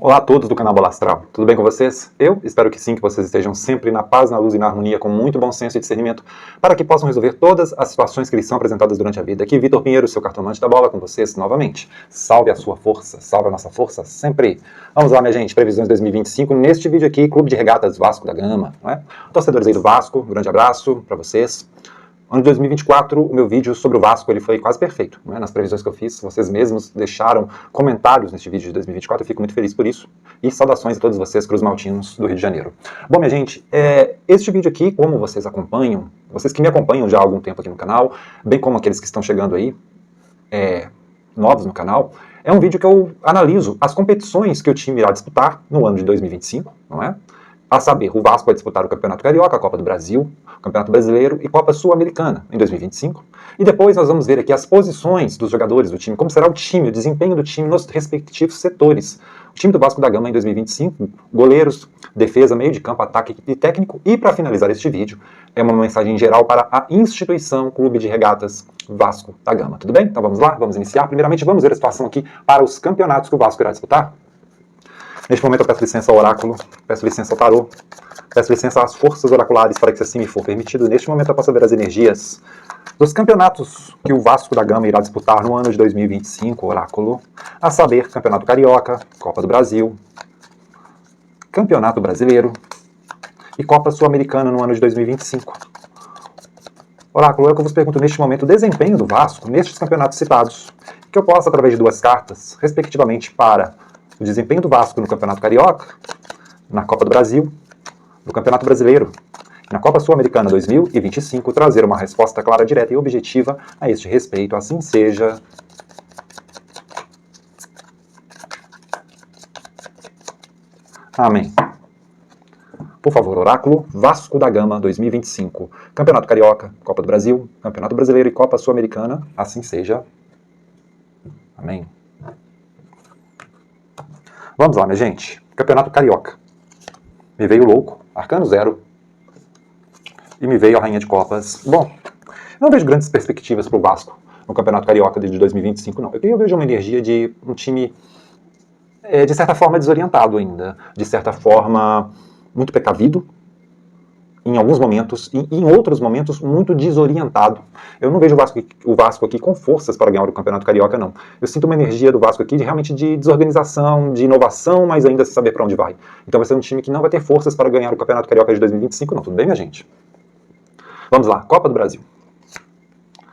Olá a todos do canal Bola Astral, tudo bem com vocês? Eu espero que sim, que vocês estejam sempre na paz, na luz e na harmonia, com muito bom senso e discernimento, para que possam resolver todas as situações que lhes são apresentadas durante a vida. Aqui, Vitor Pinheiro, seu cartomante da bola, com vocês novamente. Salve a sua força, salve a nossa força sempre. Vamos lá, minha gente, previsões 2025, neste vídeo aqui, Clube de Regatas Vasco da Gama, não é? Torcedores aí do Vasco, um grande abraço para vocês. Ano de 2024, o meu vídeo sobre o Vasco ele foi quase perfeito, né? Nas previsões que eu fiz, vocês mesmos deixaram comentários neste vídeo de 2024, eu fico muito feliz por isso. E saudações a todos vocês, Cruz Maltinos do Rio de Janeiro. Bom, minha gente, este vídeo aqui, como vocês acompanham, vocês que me acompanham já há algum tempo aqui no canal, bem como aqueles que estão chegando aí, novos no canal, é um vídeo que eu analiso as competições que o time irá disputar no ano de 2025, não é? A saber, o Vasco vai disputar o Campeonato Carioca, a Copa do Brasil, o Campeonato Brasileiro e Copa Sul-Americana em 2025. E depois nós vamos ver aqui as posições dos jogadores do time, como será o time, o desempenho do time nos respectivos setores. O time do Vasco da Gama em 2025, goleiros, defesa, meio de campo, ataque e técnico. E para finalizar este vídeo, é uma mensagem geral para a instituição Clube de Regatas Vasco da Gama. Tudo bem? Então vamos lá, vamos iniciar. Primeiramente vamos ver a situação aqui para os campeonatos que o Vasco irá disputar. Neste momento eu peço licença ao oráculo, peço licença ao tarô, peço licença às forças oraculares para que se assim me for permitido. Neste momento eu posso ver as energias dos campeonatos que o Vasco da Gama irá disputar no ano de 2025, oráculo. A saber, Campeonato Carioca, Copa do Brasil, Campeonato Brasileiro e Copa Sul-Americana no ano de 2025. Oráculo, é o que eu vos pergunto neste momento o desempenho do Vasco nestes campeonatos citados, que eu posso, através de duas cartas, respectivamente para o desempenho do Vasco no Campeonato Carioca, na Copa do Brasil, no Campeonato Brasileiro e na Copa Sul-Americana 2025, trazer uma resposta clara, direta e objetiva a este respeito. Assim seja. Amém. Por favor, oráculo, Vasco da Gama 2025, Campeonato Carioca, Copa do Brasil, Campeonato Brasileiro e Copa Sul-Americana, assim seja. Amém. Vamos lá, minha gente. Campeonato Carioca. Me veio o louco, arcano 0. E me veio a Rainha de Copas. Bom, não vejo grandes perspectivas para o Vasco no Campeonato Carioca de 2025, não. Eu vejo uma energia de um time, de certa forma, desorientado ainda. De certa forma, muito precavido. Em alguns momentos, e em outros momentos, muito desorientado. Eu não vejo o Vasco aqui com forças para ganhar o Campeonato Carioca, não. Eu sinto uma energia do Vasco aqui realmente de desorganização, de inovação, mas ainda sem saber para onde vai. Então vai ser um time que não vai ter forças para ganhar o Campeonato Carioca de 2025, não. Tudo bem, minha gente? Vamos lá, Copa do Brasil.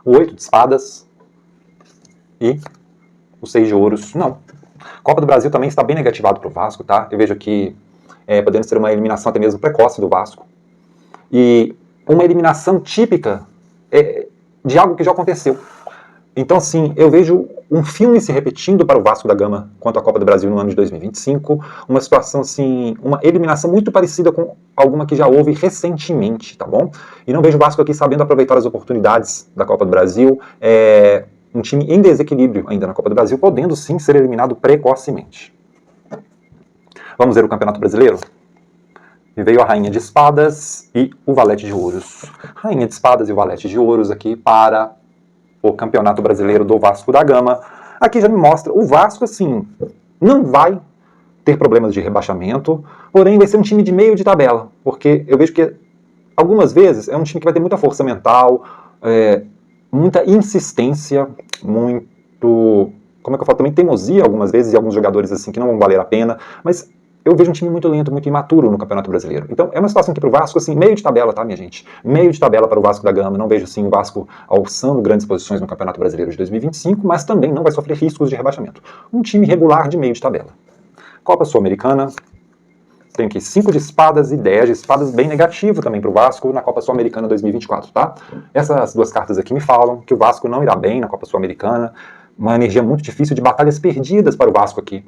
O 8 de espadas e o 6 de ouros, não. Copa do Brasil também está bem negativado para o Vasco, tá? Eu vejo aqui podendo ser uma eliminação até mesmo precoce do Vasco. E uma eliminação típica de algo que já aconteceu. Então, assim, eu vejo um filme se repetindo para o Vasco da Gama quanto à Copa do Brasil no ano de 2025, uma situação, assim, uma eliminação muito parecida com alguma que já houve recentemente, tá bom? E não vejo o Vasco aqui sabendo aproveitar as oportunidades da Copa do Brasil, um time em desequilíbrio ainda na Copa do Brasil, podendo sim ser eliminado precocemente. Vamos ver o Campeonato Brasileiro? Me veio a Rainha de Espadas e o Valete de Ouros. Rainha de Espadas e o Valete de Ouros aqui para o Campeonato Brasileiro do Vasco da Gama. Aqui já me mostra, o Vasco, assim, não vai ter problemas de rebaixamento, porém vai ser um time de meio de tabela, porque eu vejo que algumas vezes é um time que vai ter muita força mental, muita insistência, muito, como é que eu falo, também teimosia algumas vezes, e alguns jogadores assim que não vão valer a pena, mas eu vejo um time muito lento, muito imaturo no Campeonato Brasileiro. Então é uma situação aqui para o Vasco, assim, meio de tabela, tá, minha gente? Meio de tabela para o Vasco da Gama. Não vejo, assim, o Vasco alçando grandes posições no Campeonato Brasileiro de 2025, mas também não vai sofrer riscos de rebaixamento. Um time regular de meio de tabela. Copa Sul-Americana. Tenho aqui 5 de espadas e 10 de espadas, bem negativo também para o Vasco na Copa Sul-Americana 2024, tá? Essas duas cartas aqui me falam que o Vasco não irá bem na Copa Sul-Americana. Uma energia muito difícil de batalhas perdidas para o Vasco aqui.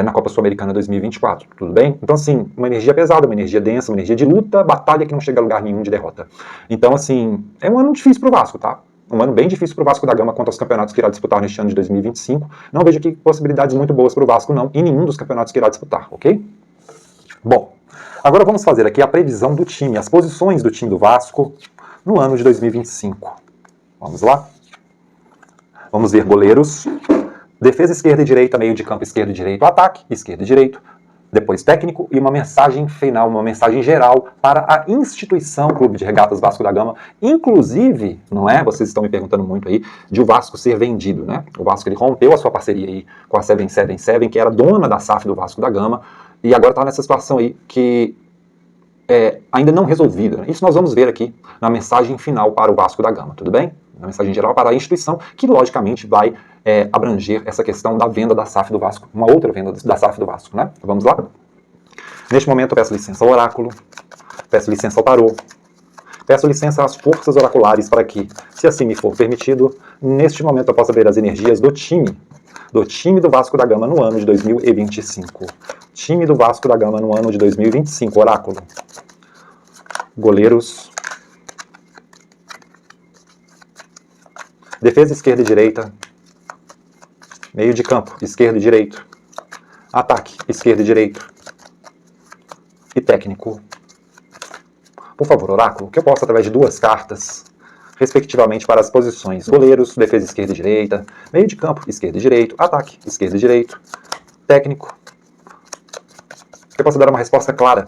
Na Copa Sul-Americana 2024, tudo bem? Então, assim, uma energia pesada, uma energia densa, uma energia de luta, batalha que não chega a lugar nenhum de derrota. Então, assim, é um ano difícil para o Vasco, tá? Um ano bem difícil para o Vasco da Gama quanto aos campeonatos que irá disputar neste ano de 2025. Não vejo aqui possibilidades muito boas para o Vasco, não, em nenhum dos campeonatos que irá disputar, ok? Bom, agora vamos fazer aqui a previsão do time, as posições do time do Vasco no ano de 2025. Vamos lá? Vamos ver goleiros. defesa esquerda e direita, meio de campo esquerdo e direito, ataque esquerdo e direito, depois técnico e uma mensagem final, uma mensagem geral para a instituição Clube de Regatas Vasco da Gama, inclusive, não é? Vocês estão me perguntando muito aí, de o Vasco ser vendido, né? O Vasco, ele rompeu a sua parceria aí com a 777, que era dona da SAF do Vasco da Gama, e agora está nessa situação aí que ainda não resolvida. Isso nós vamos ver aqui na mensagem final para o Vasco da Gama, tudo bem? Na mensagem geral para a instituição, que logicamente vai abranger essa questão da venda da SAF do Vasco, uma outra venda da SAF do Vasco, né? Então, vamos lá? Neste momento eu peço licença ao oráculo, peço licença ao tarô, peço licença às forças oraculares para que, se assim me for permitido, neste momento eu possa ver as energias do time do Vasco da Gama no ano de 2025. Time do Vasco da Gama no ano de 2025, oráculo. Goleiros. Defesa esquerda e direita. Meio de campo, esquerdo e direito. Ataque, esquerdo e direito. E técnico. Por favor, oráculo, que eu possa, através de 2 cartas, respectivamente para as posições goleiros, defesa esquerda e direita, meio de campo, esquerdo e direito, ataque, esquerdo e direito, técnico. Que eu possa dar uma resposta clara,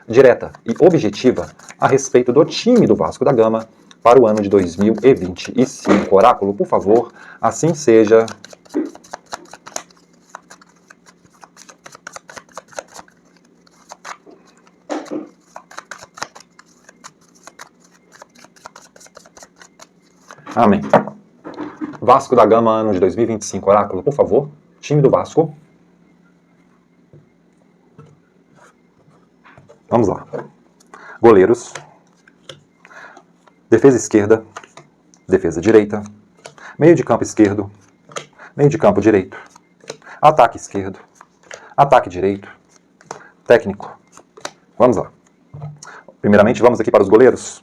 direta e objetiva a respeito do time do Vasco da Gama para o ano de 2025. Oráculo, por favor, assim seja. Amém. Vasco da Gama, ano de 2025. Oráculo, por favor. Time do Vasco. Vamos lá. Goleiros. Defesa esquerda. Defesa direita. Meio de campo esquerdo. Meio de campo direito. Ataque esquerdo. Ataque direito. Técnico. Vamos lá. Primeiramente, vamos aqui para os goleiros.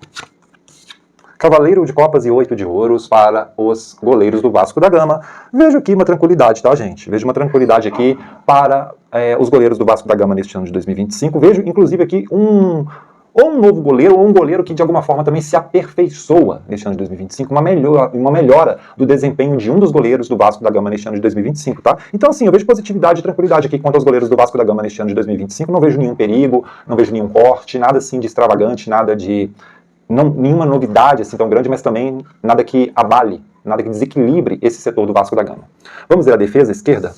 Cavaleiro de copas e 8 de ouros para os goleiros do Vasco da Gama. Vejo aqui uma tranquilidade, tá, gente? Vejo uma tranquilidade aqui para os goleiros do Vasco da Gama neste ano de 2025. Vejo, inclusive, aqui um novo goleiro, ou um goleiro que, de alguma forma, também se aperfeiçoa neste ano de 2025. Uma melhora do desempenho de um dos goleiros do Vasco da Gama neste ano de 2025, tá? Então, assim, eu vejo positividade e tranquilidade aqui quanto aos goleiros do Vasco da Gama neste ano de 2025. Não vejo nenhum perigo, não vejo nenhum corte, nada, assim, de extravagante, nada de... nenhuma novidade assim tão grande, mas também nada que abale, nada que desequilibre esse setor do Vasco da Gama. Vamos ver a defesa esquerda?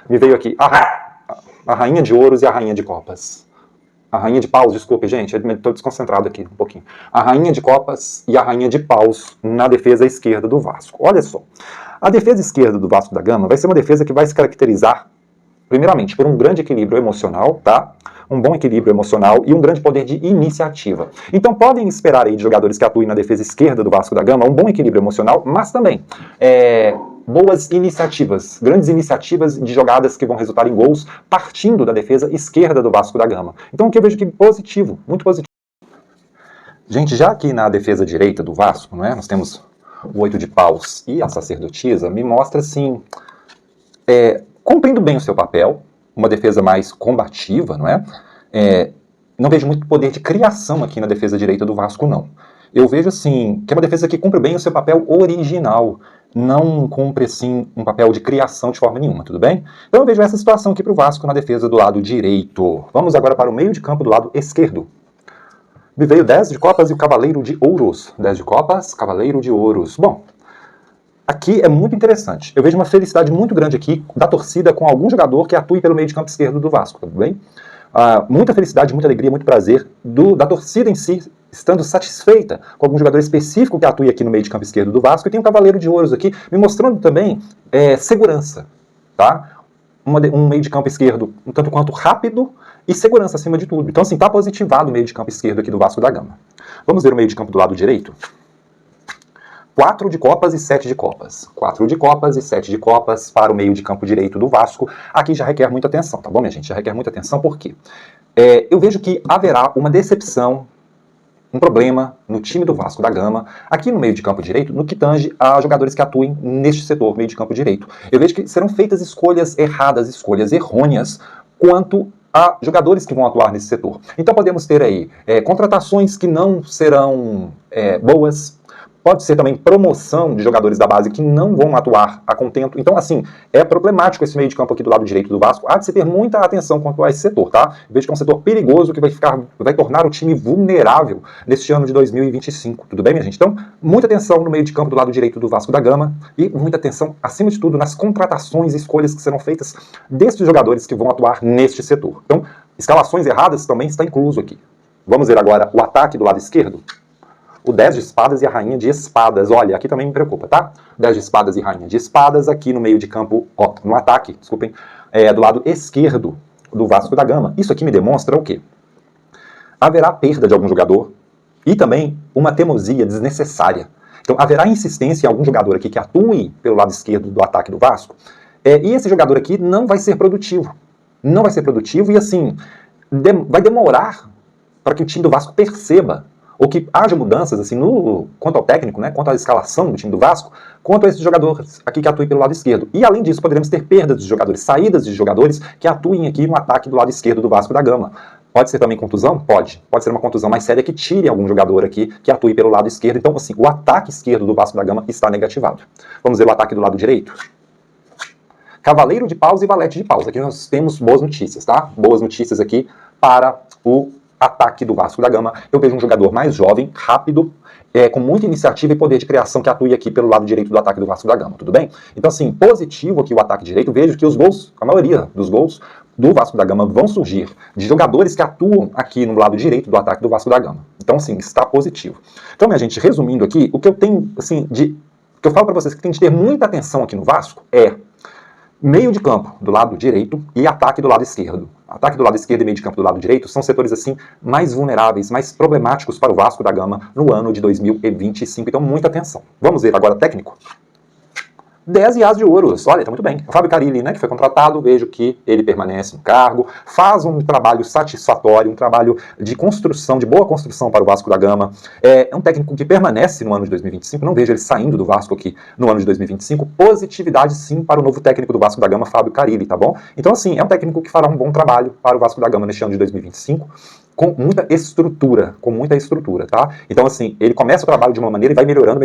Me veio aqui a rainha de ouros e a rainha de copas. A rainha de paus, desculpe, gente, eu estou desconcentrado aqui um pouquinho. A rainha de copas e a rainha de paus na defesa esquerda do Vasco. Olha só, a defesa esquerda do Vasco da Gama vai ser uma defesa que vai se caracterizar, primeiramente, por um grande equilíbrio emocional, tá? Um bom equilíbrio emocional e um grande poder de iniciativa. Então podem esperar aí de jogadores que atuem na defesa esquerda do Vasco da Gama um bom equilíbrio emocional, mas também boas iniciativas, grandes iniciativas de jogadas que vão resultar em gols partindo da defesa esquerda do Vasco da Gama. Então o que eu vejo aqui positivo, muito positivo. Gente, já aqui na defesa direita do Vasco, não é? Nós temos o 8 de paus e a sacerdotisa, me mostra assim, cumprindo bem o seu papel, uma defesa mais combativa, não é? Não vejo muito poder de criação aqui na defesa direita do Vasco, não. Eu vejo, assim, que é uma defesa que cumpre bem o seu papel original, não cumpre, assim, um papel de criação de forma nenhuma, tudo bem? Então eu vejo essa situação aqui para o Vasco na defesa do lado direito. Vamos agora para o meio de campo do lado esquerdo. Me veio 10 de copas e o cavaleiro de ouros. 10 de copas, cavaleiro de ouros. Bom, aqui é muito interessante. Eu vejo uma felicidade muito grande aqui da torcida com algum jogador que atue pelo meio de campo esquerdo do Vasco, tudo bem? Muita felicidade, muita alegria, muito prazer da torcida em si, estando satisfeita com algum jogador específico que atue aqui no meio de campo esquerdo do Vasco. E tem um cavaleiro de ouros aqui, me mostrando também segurança, tá? Um meio de campo esquerdo um tanto quanto rápido e segurança acima de tudo. Então, assim, tá positivado o meio de campo esquerdo aqui do Vasco da Gama. Vamos ver o meio de campo do lado direito? 4 de copas e 7 de copas. 4 de copas e 7 de copas para o meio de campo direito do Vasco. Aqui já requer muita atenção, tá bom, minha gente? Já requer muita atenção, por quê? Eu vejo que haverá uma decepção, um problema no time do Vasco da Gama, aqui no meio de campo direito, no que tange a jogadores que atuem neste setor, meio de campo direito. Eu vejo que serão feitas escolhas erradas, escolhas errôneas, quanto a jogadores que vão atuar nesse setor. Então podemos ter aí contratações que não serão boas, Pode ser também promoção de jogadores da base que não vão atuar a contento. Então, assim, é problemático esse meio de campo aqui do lado direito do Vasco. Há de se ter muita atenção quanto a esse setor, tá? Vejo que é um setor perigoso que vai tornar o time vulnerável neste ano de 2025. Tudo bem, minha gente? Então, muita atenção no meio de campo do lado direito do Vasco da Gama e muita atenção, acima de tudo, nas contratações e escolhas que serão feitas destes jogadores que vão atuar neste setor. Então, escalações erradas também está incluso aqui. Vamos ver agora o ataque do lado esquerdo. O 10 de espadas e a rainha de espadas. Olha, aqui também me preocupa, tá? 10 de espadas e rainha de espadas aqui no meio de campo, ó, no ataque, desculpem, do lado esquerdo do Vasco da Gama. Isso aqui me demonstra o quê? Haverá perda de algum jogador e também uma teimosia desnecessária. Então, haverá insistência em algum jogador aqui que atue pelo lado esquerdo do ataque do Vasco, e esse jogador aqui não vai ser produtivo. Não vai ser produtivo e, assim, vai demorar para que o time do Vasco perceba ou que haja mudanças assim quanto ao técnico, né, quanto à escalação do time do Vasco, quanto a esses jogadores aqui que atuem pelo lado esquerdo. E além disso, poderemos ter perdas de jogadores, saídas de jogadores que atuem aqui no ataque do lado esquerdo do Vasco da Gama. Pode ser também contusão? Pode. Pode ser uma contusão mais séria que tire algum jogador aqui que atue pelo lado esquerdo. Então, assim, o ataque esquerdo do Vasco da Gama está negativado. Vamos ver o ataque do lado direito? Cavaleiro de paus e valete de paus. Aqui nós temos boas notícias, tá? Boas notícias aqui para o ataque do Vasco da Gama. Eu vejo um jogador mais jovem, rápido, com muita iniciativa e poder de criação que atue aqui pelo lado direito do ataque do Vasco da Gama, tudo bem? Então, assim, positivo aqui o ataque direito. Vejo que os gols, a maioria dos gols do Vasco da Gama vão surgir de jogadores que atuam aqui no lado direito do ataque do Vasco da Gama. Então, assim, está positivo. Então, minha gente, resumindo aqui, o que eu tenho, assim, o que eu falo para vocês que tem de ter muita atenção aqui no Vasco é meio de campo do lado direito e ataque do lado esquerdo. Ataque do lado esquerdo e meio de campo do lado direito são setores assim mais vulneráveis, mais problemáticos para o Vasco da Gama no ano de 2025. Então, muita atenção. Vamos ver agora técnico. 10 e as de ouros. Olha, tá muito bem. O Fábio Carilli, né, que foi contratado, vejo que ele permanece no cargo, faz um trabalho satisfatório, um trabalho de construção, de boa construção para o Vasco da Gama. É um técnico que permanece no ano de 2025, não vejo ele saindo do Vasco aqui no ano de 2025. Positividade sim para o novo técnico do Vasco da Gama, Fábio Carilli, tá bom? Então, assim, é um técnico que fará um bom trabalho para o Vasco da Gama neste ano de 2025. Com muita estrutura, tá? Então, assim, ele começa o trabalho de uma maneira e vai melhorando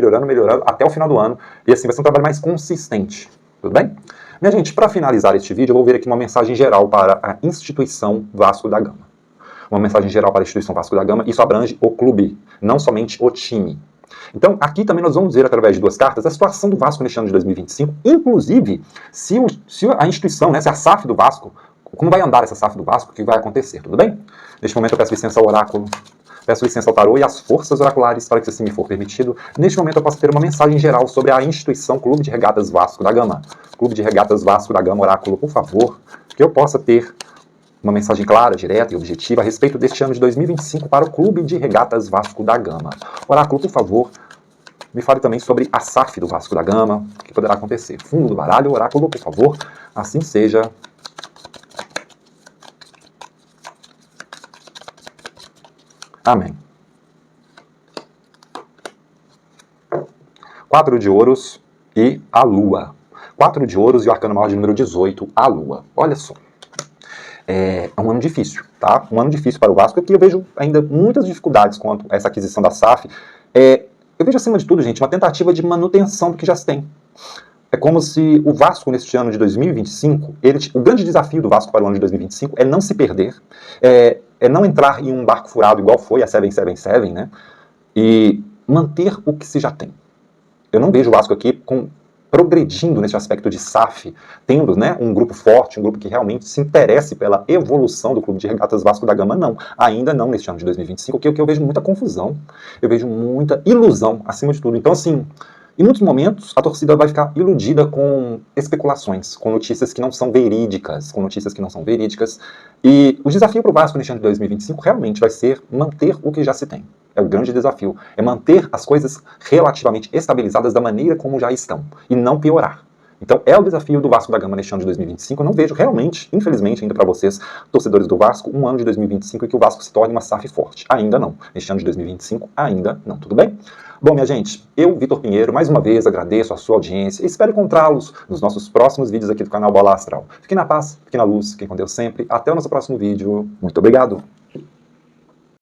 até o final do ano, e assim, vai ser um trabalho mais consistente, tudo bem? Minha gente, para finalizar este vídeo, eu vou ver aqui uma mensagem geral para a instituição Vasco da Gama. Uma mensagem geral para a instituição Vasco da Gama, isso abrange o clube, não somente o time. Então, aqui também nós vamos ver, através de duas cartas, a situação do Vasco neste ano de 2025, inclusive, se a instituição, né, se a SAF do Vasco, como vai andar essa SAF do Vasco, o que vai acontecer, tudo bem? Neste momento eu peço licença ao oráculo, peço licença ao tarô e às forças oraculares para que, se assim me for permitido, neste momento eu possa ter uma mensagem geral sobre a instituição Clube de Regatas Vasco da Gama. Clube de Regatas Vasco da Gama, oráculo, por favor, que eu possa ter uma mensagem clara, direta e objetiva a respeito deste ano de 2025 para o Clube de Regatas Vasco da Gama. Oráculo, por favor, me fale também sobre a SAF do Vasco da Gama, o que poderá acontecer. Fundo do baralho, oráculo, por favor, assim seja. Amém. 4 de ouros e a lua. 4 de ouros e o arcano maior de número 18, a lua. Olha só. É um ano difícil, tá? Um ano difícil para o Vasco, porque eu vejo ainda muitas dificuldades quanto a essa aquisição da SAF. Eu vejo, acima de tudo, gente, uma tentativa de manutenção do que já se tem. É como se o Vasco, neste ano de 2025, o grande desafio do Vasco para o ano de 2025 é não se perder, é não entrar em um barco furado igual foi a 777, né? E manter o que se já tem. Eu não vejo o Vasco aqui progredindo nesse aspecto de SAF, tendo, né, um grupo forte, um grupo que realmente se interesse pela evolução do Clube de Regatas Vasco da Gama, não. Ainda não neste ano de 2025, porque eu vejo muita confusão, eu vejo muita ilusão, acima de tudo. Então, assim, em muitos momentos, a torcida vai ficar iludida com especulações, com notícias que não são verídicas, E o desafio para o Vasco neste ano de 2025 realmente vai ser manter o que já se tem. É o grande desafio. É manter as coisas relativamente estabilizadas da maneira como já estão, e não piorar. Então é o desafio do Vasco da Gama neste ano de 2025. Eu não vejo realmente, infelizmente, ainda para vocês, torcedores do Vasco, um ano de 2025 e que o Vasco se torne uma SAF forte. Ainda não. Neste ano de 2025, ainda não. Tudo bem? Bom, minha gente, eu, Vitor Pinheiro, mais uma vez agradeço a sua audiência e espero encontrá-los nos nossos próximos vídeos aqui do canal Bola Astral. Fiquem na paz, fiquem na luz, fiquem com Deus sempre. Até o nosso próximo vídeo. Muito obrigado!